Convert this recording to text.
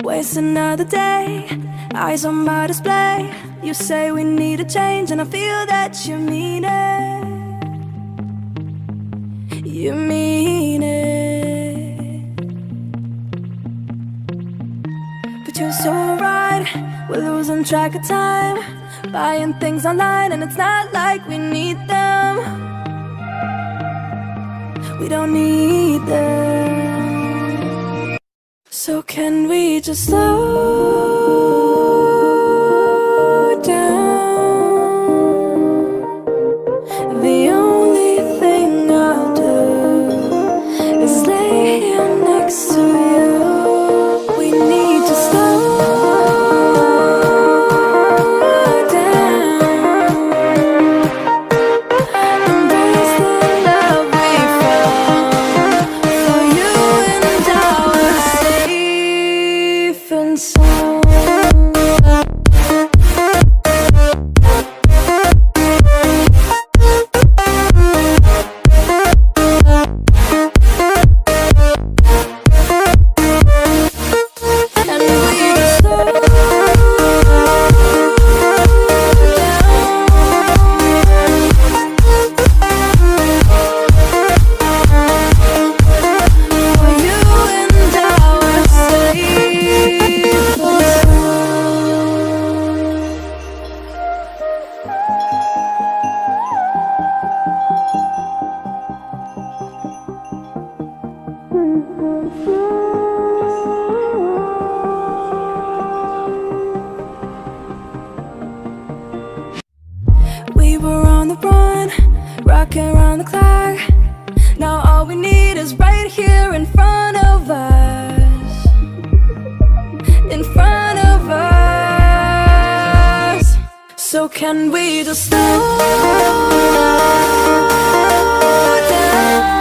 Waste another day, eyes on my display. You say we need a change, and I feel that you mean it. You mean it. But you're so right, we're losing track of time, buying things online, and it's not like we need them. We don't need them. So can we just slow down? The only thing I'll do is lay here next to you. We need to slow down. Embrace the love we found, for you and I are safe and sound. And we just slow down. For you and I are safe and we were on the run, rocking around the clock. Now all we need is right here in front of us. In front of us. So can we just slow down?